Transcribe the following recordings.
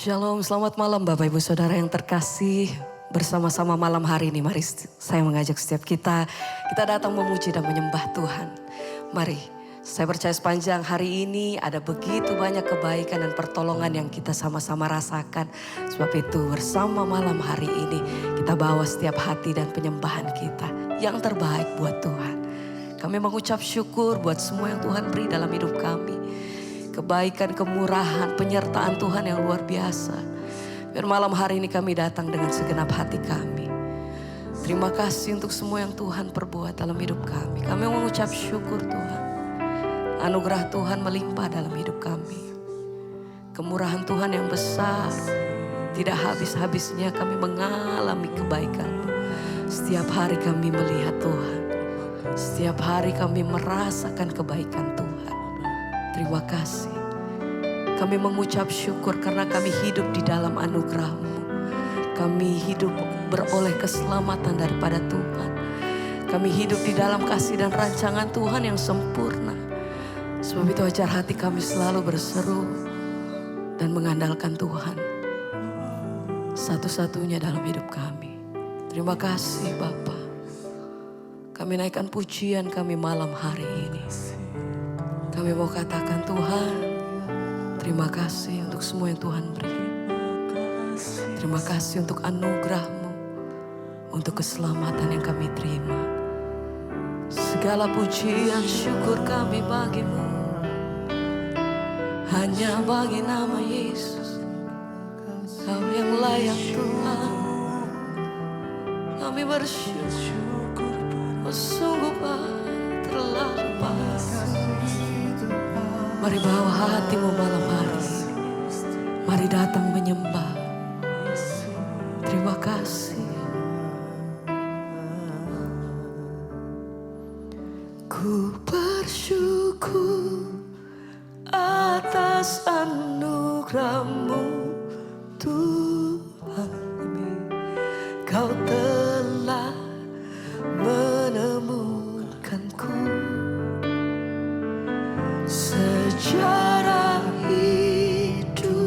Shalom, selamat malam Bapak Ibu Saudara yang terkasih. Bersama-sama malam hari ini mari saya mengajak setiap kita datang memuji dan menyembah Tuhan. Mari, saya percaya sepanjang hari ini ada begitu banyak kebaikan dan pertolongan yang kita sama-sama rasakan. Sebab itu bersama malam hari ini kita bawa setiap hati dan penyembahan kita yang terbaik buat Tuhan. Kami mengucap syukur buat semua yang Tuhan beri dalam hidup kami. Kebaikan, kemurahan, penyertaan Tuhan yang luar biasa. Biar malam hari ini kami datang dengan segenap hati kami. Terima kasih untuk semua yang Tuhan perbuat dalam hidup kami. Kami mengucap syukur Tuhan. Anugerah Tuhan melimpah dalam hidup kami. Kemurahan Tuhan yang besar. Tidak habis-habisnya kami mengalami kebaikan. Setiap hari kami melihat Tuhan. Setiap hari kami merasakan kebaikan Tuhan. Terima kasih. Kami mengucap syukur karena kami hidup di dalam anugerah-Mu. Kami hidup beroleh keselamatan daripada Tuhan. Kami hidup di dalam kasih dan rancangan Tuhan yang sempurna. Sebab itu ajar hati kami selalu berseru dan mengandalkan Tuhan. Satu-satunya dalam hidup kami. Terima kasih Bapa. Kami naikkan pujian kami malam hari ini. Kami mau katakan Tuhan, terima kasih untuk semua yang Tuhan beri. Terima kasih untuk anugerah-Mu, untuk keselamatan yang kami terima. Segala pujian syukur kami bagi-Mu, hanya bagi nama Yesus. Kau yang layak Tuhan, kami bersyukur, oh sungguh terlalu baik. Mari bawa hatimu malam hari. Mari datang menyembah. Terima kasih. Ku bersyukur atas anugerah-Mu Tuhan. Kau telah menemukanku. Sejarah hidupku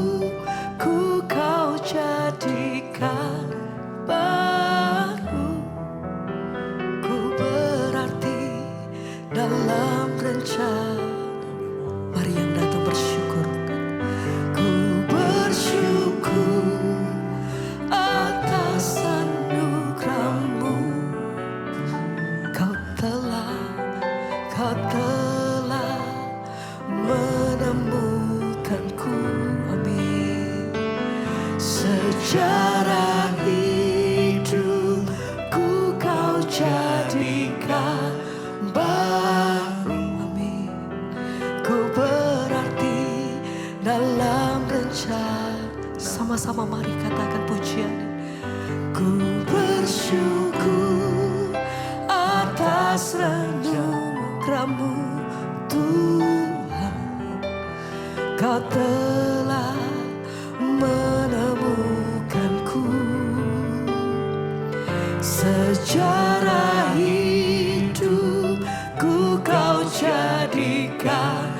Kau jadikan baru. Ku berarti dalam rencana. Mari yang datang bersyukur. Ku bersyukur atas anugerah-Mu. Kau telah menemukanku, amin. Sejarah hidupku Kau jadikan baru, amin. Ku berarti dalam rencana. Sama-sama mari katakan pujian. Ku bersyukur atas anugerah-Mu Tuhan. Kau telah menemukanku. Sejarah hidupku Kau jadikan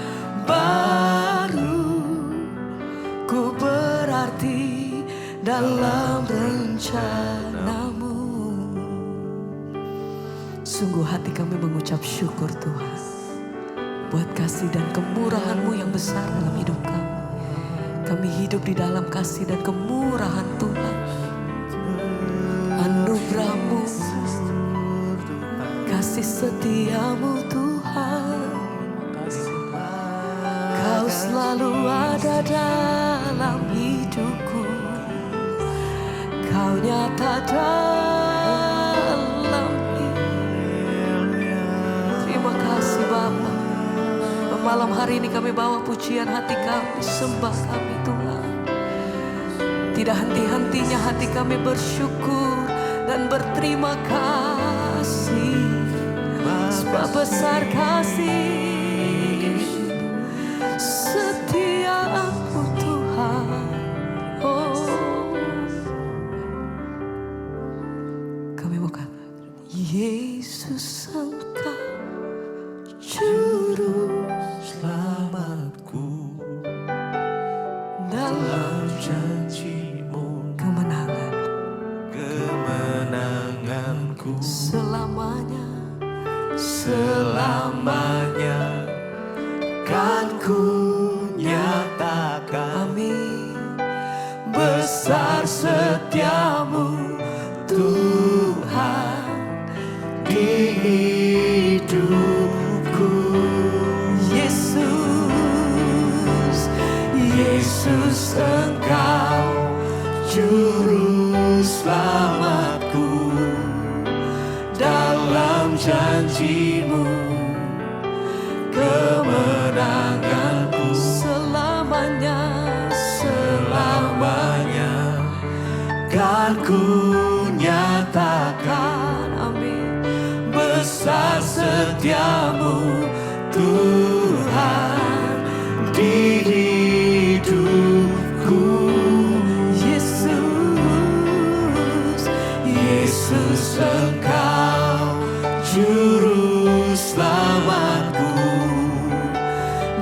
baru. Ku berarti dalam rencana-Mu. Sungguh hati kami mengucap syukur Tuhan. Buat kasih dan kemurahan-Mu yang besar dalam hidup kami. Kami hidup di dalam kasih dan kemurahan Tuhan. Anugerah-Mu, kasih setia-Mu Tuhan. Kau selalu ada dalam hidupku. Kau nyata dalam hidup. Terima kasih Bapa. Malam hari ini kami bawa pujian hati kami, sembah kami Tuhan. Tidak henti-hentinya hati kami bersyukur dan berterima kasih. Sebab besar kasih setia-Mu Tuhan. Oh, kami mau katakan Yesus Engkau juru selamatku. Dalam janji selamanya kan ku nyatakan. Amin. Besar setiamu Tuhan di hidupku. Yesus, Yesus Engkau juru selamatku. Dalam janjimu kemenanganku selamanya, selamanya kan ku nyatakan. Amin. Besar setiamu Tuhan di hidupku. Yesus, Yesus Engkau juru selamatku.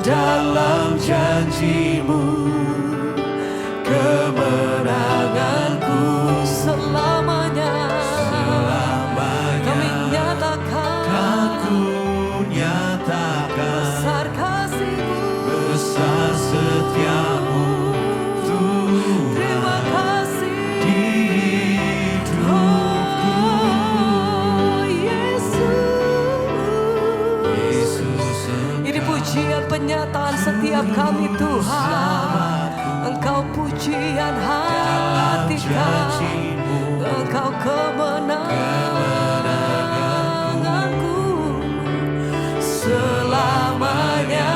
Dalam janjimu kemenanganku selamanya, kami nyatakan, kan ku nyatakan. besar kasih-Mu, Besar setiamu Tuhan terima kasih. di hidupku. Oh Yesus, Yesus ini pujian penyataan setiap kami Tuhan. Engkau pujian hati kami, Engkau kemenanganku. selamanya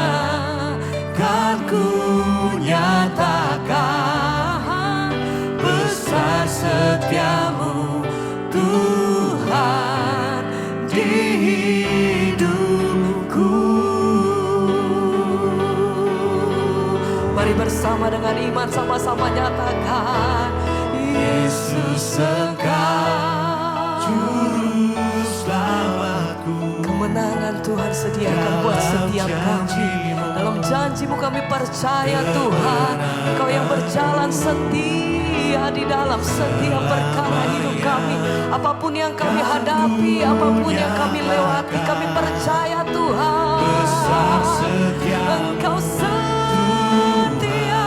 kan ku nyatakan. Besar setiamu Tuhan di hidupku. Mari bersama dengan iman sama-sama nyatakan, Yesus Engkau juru selamatku. kemenangan Tuhan sediakan buat setiap kami. Dalam janji-Mu kami percaya Tuhan, Engkau yang berjalan setia di dalam setiap perkara hidup kami. Apapun yang kami hadapi, apapun yang kami lewati, kami percaya Tuhan, Besar setiamu Engkau setia.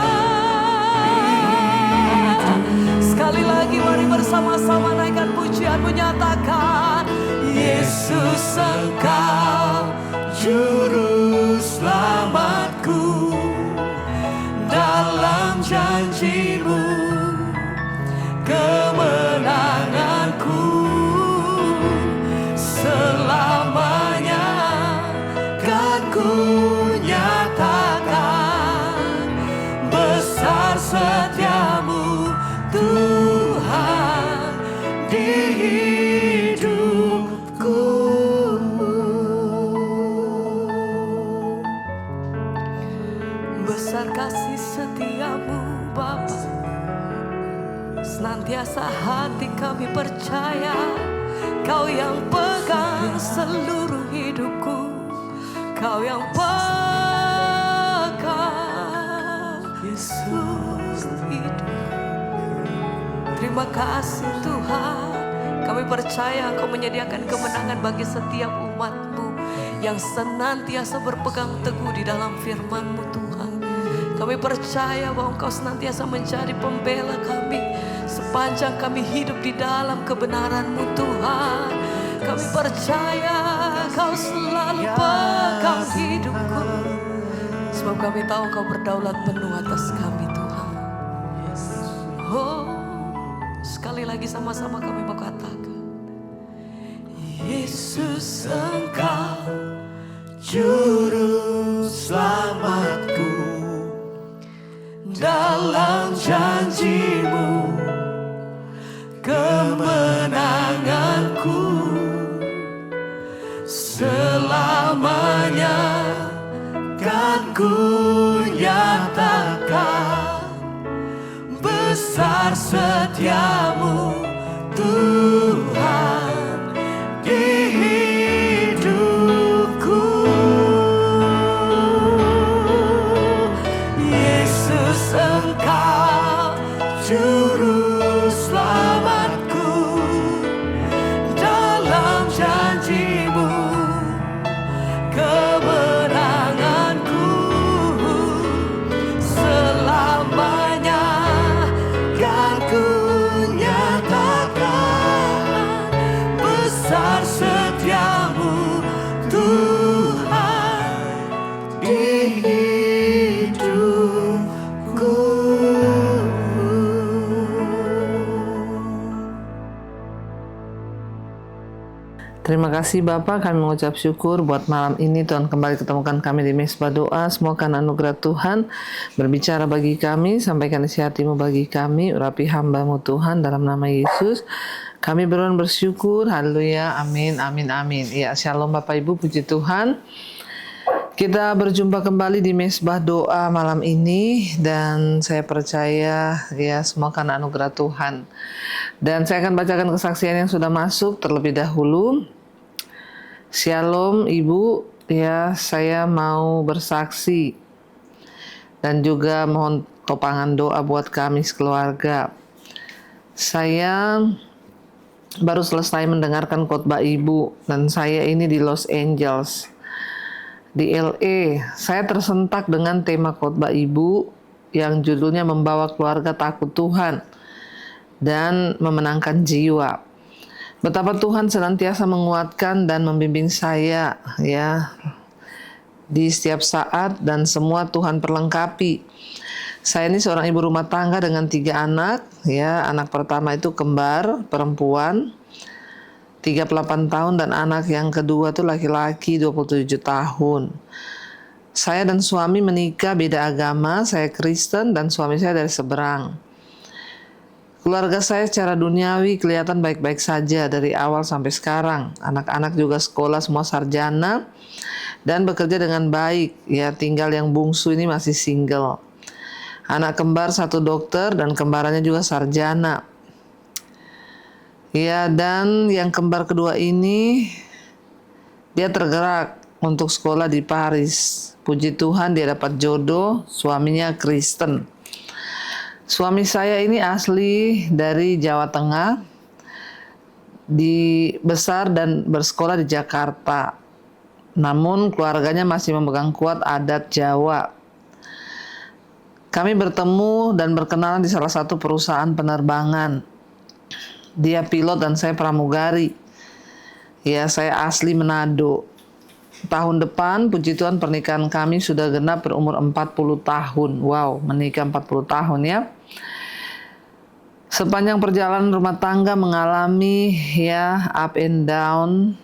Sekali lagi mari bersama-sama naikkan pujian, menyatakan, Yesus Engkau juru selamatku. Dalam janjimu kemenanganku. Selamanya kan ku nyatakan. Besar setiamu Tuhan di hidupku. besar kasih setiamu Bapa. Senantiasa hati kami percaya, Kau yang pegang seluruh hidupku, Kau yang pegang Yesus hidup. Terima kasih Tuhan, kami percaya Engkau menyediakan kemenangan bagi setiap umat-Mu yang senantiasa berpegang teguh di dalam firman-Mu Tuhan. Kami percaya bahwa Engkau senantiasa menjadi pembela kami sepanjang kami hidup di dalam kebenaran-Mu Tuhan. Kami percaya Kau selalu pegang hidupku, sebab kami tahu Engkau berdaulat penuh atas kami Tuhan. Oh, sekali lagi sama-sama kami berkatakan, Yesus Engkau juru selamatku. Dalam janjimu kemenanganku. Selamanya kan ku nyatakan. Besar setiamu Tuhan di hidupku. Yesus Engkau juru selamatku. Dalam janjimu kasih Bapa, kami mengucap syukur buat malam ini Tuhan kembali ketemukan kami di Mesbah Doa. Semua karena anugerah Tuhan berbicara bagi kami, sampaikan isi hati-Mu bagi kami, urapi hamba-Mu Tuhan dalam nama Yesus. Kami bersyukur, haleluya, amin, amin, amin. Ya, shalom Bapak Ibu, puji Tuhan. Kita berjumpa kembali di Mesbah Doa malam ini dan saya percaya ya semua karena anugerah Tuhan. Dan saya akan bacakan kesaksian yang sudah masuk terlebih dahulu. Shalom Ibu, ya saya mau bersaksi dan juga mohon topangan doa buat kami sekeluarga. Saya baru selesai mendengarkan khotbah Ibu dan saya ini di Los Angeles. Di LA, saya tersentak dengan tema khotbah Ibu yang judulnya membawa keluarga takut Tuhan dan memenangkan jiwa. Betapa Tuhan senantiasa menguatkan dan membimbing saya ya di setiap saat dan semua Tuhan perlengkapi. Saya ini seorang ibu rumah tangga dengan 3 anak ya. Anak pertama itu kembar perempuan 38 tahun dan anak yang kedua itu laki-laki 27 tahun. Saya dan suami menikah beda agama, saya Kristen dan suami saya dari seberang. Keluarga saya secara duniawi kelihatan baik-baik saja dari awal sampai sekarang. Anak-anak juga sekolah semua sarjana dan bekerja dengan baik. Ya, tinggal yang bungsu ini masih single. Anak kembar 1 dokter dan kembarannya juga sarjana. Ya, dan yang kembar kedua ini dia tergerak untuk sekolah di Paris. Puji Tuhan dia dapat jodoh, suaminya Kristen. Suami saya ini asli dari Jawa Tengah, besar dan bersekolah di Jakarta. Namun keluarganya masih memegang kuat adat Jawa. Kami bertemu dan berkenalan di salah satu perusahaan penerbangan. Dia pilot dan saya pramugari. Ya, saya asli Manado. Tahun depan, puji Tuhan pernikahan kami sudah genap berumur 40 tahun. Wow, menikah 40 tahun ya. Sepanjang perjalanan rumah tangga mengalami ya up and down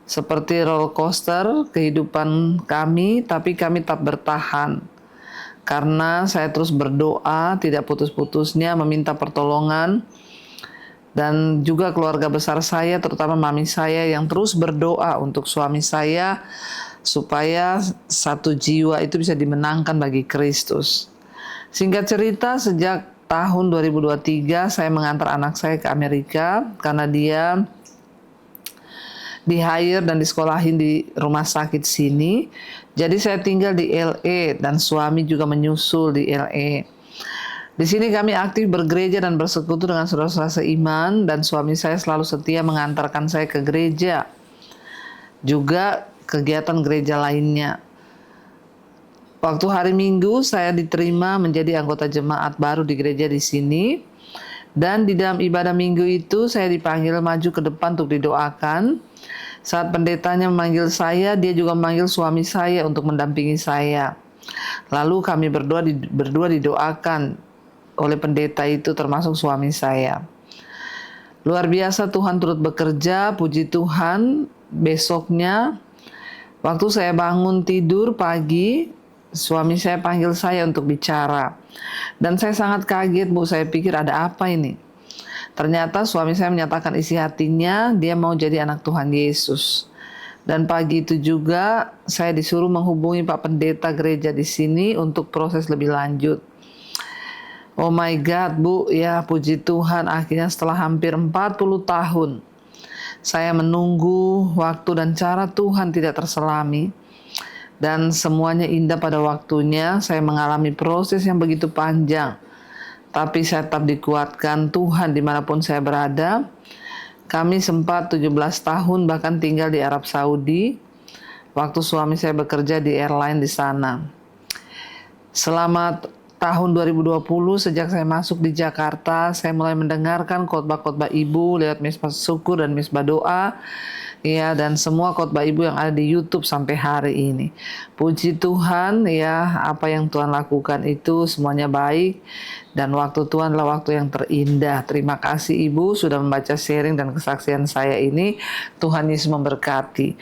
seperti roller coaster kehidupan kami, tapi kami tetap bertahan. Karena saya terus berdoa, tidak putus-putusnya meminta pertolongan. Dan juga keluarga besar saya, terutama mami saya yang terus berdoa untuk suami saya supaya satu jiwa itu bisa dimenangkan bagi Kristus. Singkat cerita, sejak tahun 2023 saya mengantar anak saya ke Amerika karena dia di-hire dan disekolahin di rumah sakit sini. Jadi saya tinggal di LA dan suami juga menyusul di LA. Di sini kami aktif bergereja dan bersekutu dengan saudara-saudara seiman dan suami saya selalu setia mengantarkan saya ke gereja. Juga kegiatan gereja lainnya. Waktu hari Minggu saya diterima menjadi anggota jemaat baru di gereja di sini. Dan di dalam ibadah Minggu itu saya dipanggil maju ke depan untuk didoakan. Saat pendetanya memanggil saya, dia juga memanggil suami saya untuk mendampingi saya. Lalu kami berdua didoakan oleh pendeta itu termasuk suami saya. Luar biasa Tuhan turut bekerja, puji Tuhan. Besoknya waktu saya bangun tidur pagi, suami saya panggil saya untuk bicara. Dan saya sangat kaget, Bu, saya pikir ada apa ini? Ternyata suami saya menyatakan isi hatinya, dia mau jadi anak Tuhan Yesus. Dan pagi itu juga saya disuruh menghubungi Pak Pendeta gereja di sini untuk proses lebih lanjut. Oh my God, Bu, ya puji Tuhan akhirnya setelah hampir 40 tahun saya menunggu waktu dan cara Tuhan tidak terselami dan semuanya indah pada waktunya. Saya mengalami proses yang begitu panjang, tapi saya tetap dikuatkan Tuhan dimanapun saya berada. Kami sempat 17 tahun bahkan tinggal di Arab Saudi waktu suami saya bekerja di airline di sana. Selama tahun 2020 sejak saya masuk di Jakarta, saya mulai mendengarkan khotbah-khotbah Ibu lewat Mesbah Syukur dan Mesbah Doa. ya, dan semua khotbah ibu yang ada di YouTube sampai hari ini. Puji Tuhan ya, apa yang Tuhan lakukan itu semuanya baik dan waktu Tuhan adalah waktu yang terindah. Terima kasih ibu sudah membaca sharing dan kesaksian saya ini. Tuhan Yesus memberkati.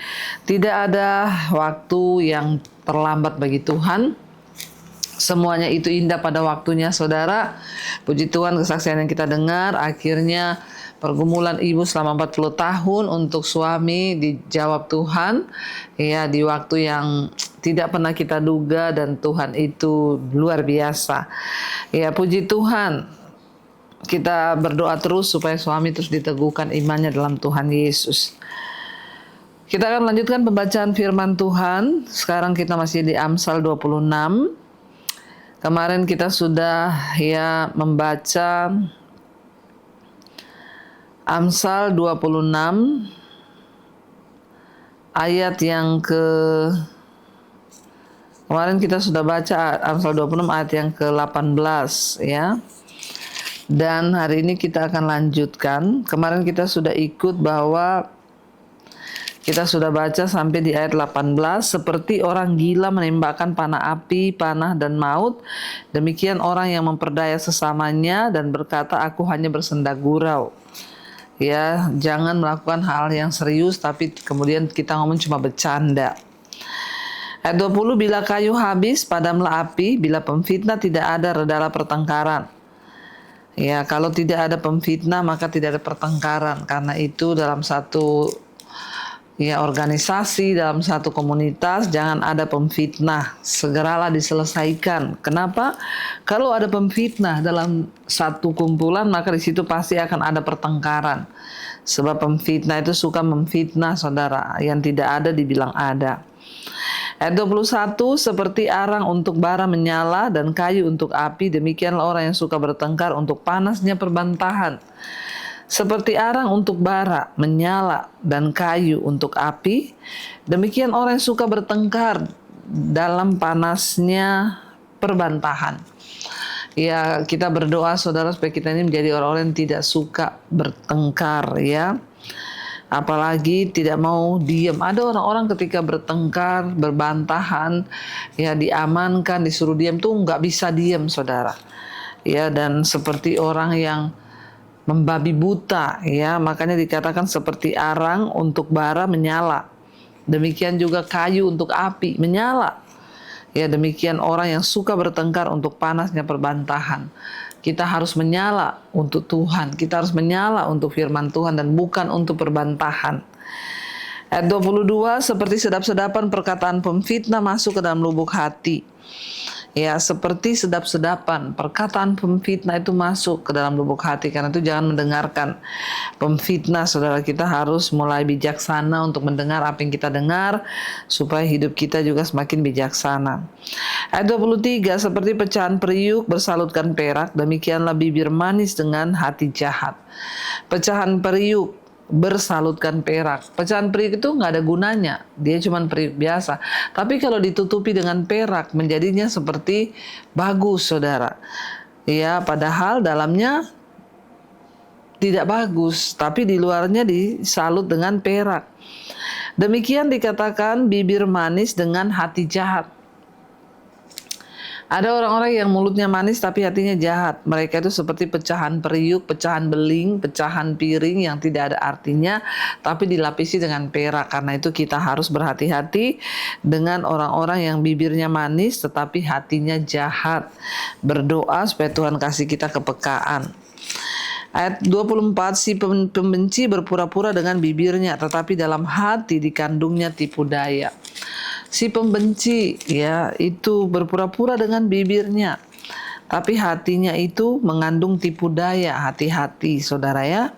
Tidak ada waktu yang terlambat bagi Tuhan. Semuanya itu indah pada waktunya, saudara. Puji Tuhan, kesaksian yang kita dengar akhirnya pergumulan ibu selama 40 tahun untuk suami dijawab Tuhan ya, di waktu yang tidak pernah kita duga, dan Tuhan itu luar biasa. Ya, puji Tuhan. Kita berdoa terus supaya suami terus diteguhkan imannya dalam Tuhan Yesus. Kita akan lanjutkan pembacaan firman Tuhan. Sekarang kita masih di Amsal 26. Kemarin kita sudah ya membaca Amsal 26 ayat yang kemarin kita sudah baca Amsal 26 ayat yang ke-18 ya. Dan hari ini kita akan lanjutkan. Kemarin kita sudah ikut bahwa kita sudah baca sampai di ayat 18, seperti orang gila menembakkan panah api, panah dan maut, demikian orang yang memperdaya sesamanya dan berkata, aku hanya bersenda gurau. Ya, jangan melakukan hal yang serius tapi kemudian kita ngomong cuma bercanda. Ayat 20, bila kayu habis, padamlah api, bila pemfitnah tidak ada, redalah pertengkaran. Ya, kalau tidak ada pemfitnah maka tidak ada pertengkaran. Karena itu dalam satu ya organisasi, dalam satu komunitas, jangan ada pemfitnah, segeralah diselesaikan. Kenapa? Kalau ada pemfitnah dalam satu kumpulan, maka di situ pasti akan ada pertengkaran. Sebab pemfitnah itu suka memfitnah, saudara, yang tidak ada dibilang ada. Ayat 21, seperti arang untuk bara menyala dan kayu untuk api, demikianlah orang yang suka bertengkar untuk panasnya perbantahan. Seperti arang untuk bara menyala dan kayu untuk api, demikian orang yang suka bertengkar dalam panasnya perbantahan. Ya, kita berdoa saudara supaya kita ini menjadi orang-orang yang tidak suka bertengkar ya. Apalagi tidak mau diam. Ada orang-orang ketika bertengkar, berbantahan, ya diamankan, disuruh diam tuh nggak bisa diam, saudara. Ya, dan seperti orang yang membabi buta, ya, makanya dikatakan seperti arang untuk bara menyala. Demikian juga kayu untuk api menyala. Ya, demikian orang yang suka bertengkar untuk panasnya perbantahan. Kita harus menyala untuk Tuhan. Kita harus menyala untuk firman Tuhan dan bukan untuk perbantahan. Ayat 22, seperti sedap-sedapan perkataan pemfitnah masuk ke dalam lubuk hati. Ya, seperti sedap-sedapan perkataan pemfitnah itu masuk ke dalam lubuk hati. Karena itu jangan mendengarkan pemfitnah, saudara. Kita harus mulai bijaksana untuk mendengar apa yang kita dengar, supaya hidup kita juga semakin bijaksana. Ayat 23, seperti pecahan periuk bersalutkan perak, demikianlah bibir manis dengan hati jahat. Pecahan periuk bersalutkan perak. Pecahan periuk itu nggak ada gunanya, dia cuma periuk biasa. Tapi kalau ditutupi dengan perak, menjadinya seperti bagus, saudara. Ya, padahal dalamnya tidak bagus, tapi di luarnya disalut dengan perak. Demikian dikatakan bibir manis dengan hati jahat. Ada orang-orang yang mulutnya manis tapi hatinya jahat. Mereka itu seperti pecahan periuk, pecahan beling, pecahan piring yang tidak ada artinya, tapi dilapisi dengan perak. Karena itu kita harus berhati-hati dengan orang-orang yang bibirnya manis tetapi hatinya jahat. Berdoa supaya Tuhan kasih kita kepekaan. Ayat 24, si pembenci berpura-pura dengan bibirnya, tetapi dalam hati dikandungnya tipu daya. Si pembenci ya itu berpura-pura dengan bibirnya, tapi hatinya itu mengandung tipu daya. Hati-hati, saudara ya.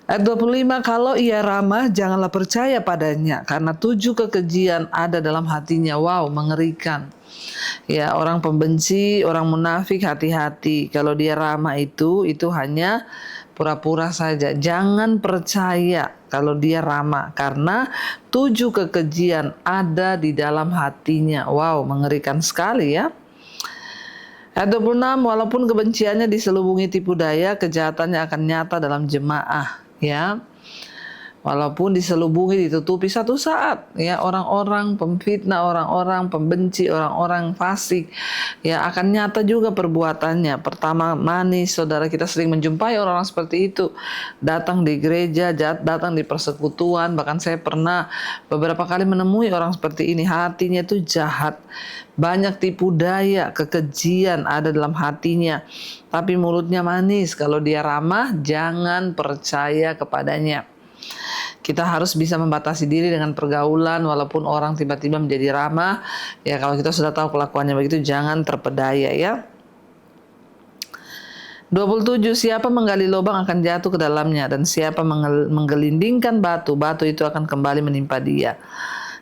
Ayat 25, kalau ia ramah janganlah percaya padanya, karena 7 kekejian ada dalam hatinya. Wow, mengerikan. Ya, orang pembenci, orang munafik, hati-hati. Kalau dia ramah itu hanya pura-pura saja. Jangan percaya kalau dia ramah, karena 7 kekejian ada di dalam hatinya. Wow, mengerikan sekali ya. Ayat 26, walaupun kebenciannya diselubungi tipu daya, kejahatannya akan nyata dalam jemaah. Ya, Walaupun diselubungi, ditutupi, satu saat ya orang-orang pemfitnah, orang-orang pembenci, orang-orang fasik ya akan nyata juga perbuatannya. Pertama manis, saudara, kita sering menjumpai orang-orang seperti itu datang di gereja, datang di persekutuan. Bahkan saya pernah beberapa kali menemui orang seperti ini, hatinya itu jahat, banyak tipu daya, kekejian ada dalam hatinya, tapi mulutnya manis. Kalau dia ramah, jangan percaya kepadanya. Kita harus bisa membatasi diri dengan pergaulan, walaupun orang tiba-tiba menjadi ramah. Ya kalau kita sudah tahu kelakuannya begitu, jangan terpedaya ya. 27, siapa menggali lubang akan jatuh ke dalamnya, dan siapa menggelindingkan batu, batu itu akan kembali menimpa dia.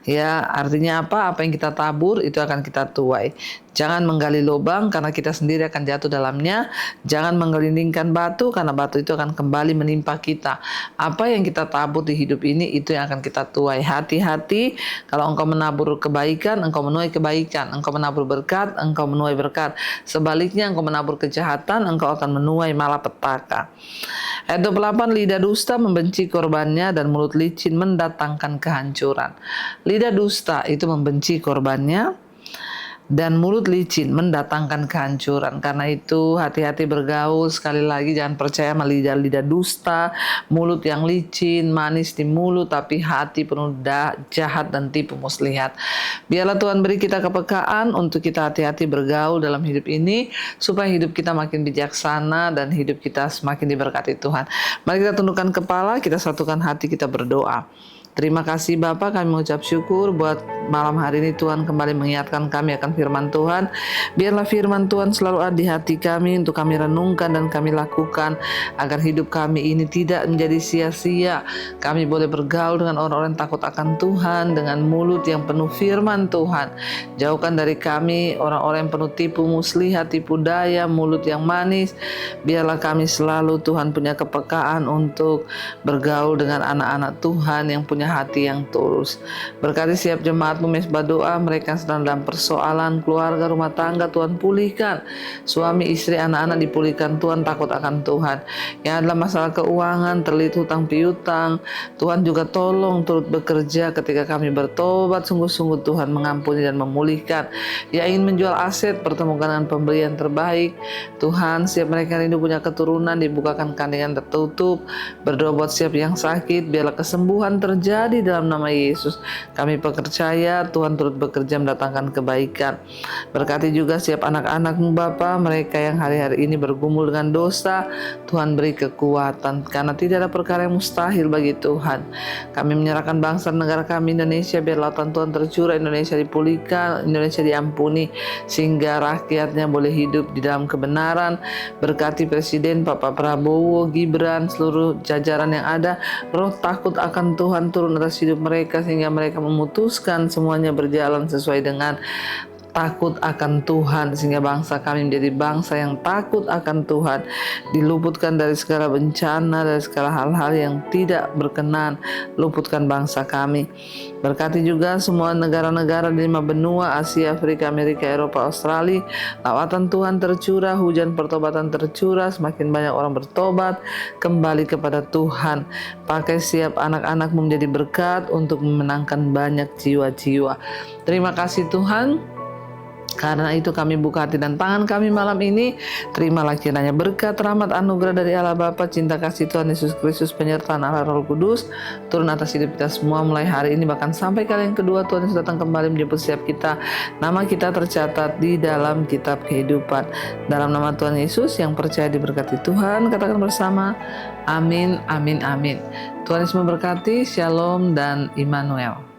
Ya, artinya apa? Apa yang kita tabur itu akan kita tuai. Jangan menggali lubang karena kita sendiri akan jatuh dalamnya. Jangan menggelindingkan batu karena batu itu akan kembali menimpa kita. Apa yang kita tabur di hidup ini itu yang akan kita tuai. Hati-hati, kalau engkau menabur kebaikan, engkau menuai kebaikan. Engkau menabur berkat, engkau menuai berkat. Sebaliknya, engkau menabur kejahatan, engkau akan menuai malapetaka. Ayat 28, lidah dusta membenci korbannya dan mulut licin mendatangkan kehancuran. Lidah dusta itu membenci korbannya dan mulut licin mendatangkan kehancuran. Karena itu hati-hati bergaul. Sekali lagi, jangan percaya sama lidah dusta, mulut yang licin, manis di mulut tapi hati penuh jahat dan tipu muslihat. Biarlah Tuhan beri kita kepekaan untuk kita hati-hati bergaul dalam hidup ini, supaya hidup kita makin bijaksana dan hidup kita semakin diberkati Tuhan. Mari kita tundukkan kepala, kita satukan hati, kita berdoa. Terima kasih Bapa, kami mengucap syukur buat malam hari ini Tuhan kembali mengingatkan kami akan firman Tuhan. Biarlah firman Tuhan selalu ada di hati kami untuk kami renungkan dan kami lakukan, agar hidup kami ini tidak menjadi sia-sia. Kami boleh bergaul dengan orang-orang yang takut akan Tuhan, dengan mulut yang penuh firman Tuhan. Jauhkan dari kami orang-orang yang penuh tipu muslihat, tipu daya, mulut yang manis. Biarlah kami selalu Tuhan punya kepekaan untuk bergaul dengan anak-anak Tuhan yang punya hati yang tulus. Berkati setiap jemaat-Mu mesbah doa, mereka yang sedang dalam persoalan keluarga, rumah tangga, Tuhan pulihkan. Suami, istri, anak-anak dipulihkan, Tuhan takut akan Tuhan. Yang adalah masalah keuangan, terlilit hutang piutang, Tuhan juga tolong turut bekerja ketika kami bertobat sungguh-sungguh, Tuhan mengampuni dan memulihkan. Yang ingin menjual aset, pertemukan dengan pembelian terbaik. Tuhan, setiap mereka rindu punya keturunan, dibukakan kandungan tertutup. Berdoa buat setiap yang sakit, biarlah kesembuhan terjadi dalam nama Yesus. Kami percaya Tuhan turut bekerja mendatangkan kebaikan. Berkati juga setiap anak-anak-Mu Bapa, mereka yang hari-hari ini bergumul dengan dosa, Tuhan beri kekuatan, karena tidak ada perkara yang mustahil bagi Tuhan. Kami menyerahkan bangsa dan negara kami Indonesia, biar lautan Tuhan tercurah, Indonesia dipulihkan, Indonesia diampuni, sehingga rakyatnya boleh hidup di dalam kebenaran. Berkati Presiden Bapak Prabowo, Gibran, seluruh jajaran yang ada, roh takut akan Tuhan turun atas hidup mereka, sehingga mereka memutuskan semuanya berjalan sesuai dengan takut akan Tuhan, sehingga bangsa kami menjadi bangsa yang takut akan Tuhan, diluputkan dari segala bencana, dari segala hal-hal yang tidak berkenan. Luputkan bangsa kami. Berkati juga semua negara-negara di 5 benua, Asia, Afrika, Amerika, Eropa, Australia. Lawatan Tuhan tercurah, hujan pertobatan tercurah, semakin banyak orang bertobat kembali kepada Tuhan. Pakai siap anak-anak menjadi berkat untuk memenangkan banyak jiwa-jiwa. Terima kasih Tuhan. Karena itu kami buka hati dan tangan kami malam ini. Terimalah kiranya berkat, rahmat, anugerah dari Allah Bapa, cinta kasih Tuhan Yesus Kristus, penyertaan Allah Roh Kudus turun atas hidup kita semua mulai hari ini, bahkan sampai kali yang kedua Tuhan Yesus datang kembali menjemput setiap kita. Nama kita tercatat di dalam kitab kehidupan. Dalam nama Tuhan Yesus yang percaya diberkati Tuhan, katakan bersama, amin, amin, amin. Tuhan Yesus memberkati. Shalom dan Immanuel.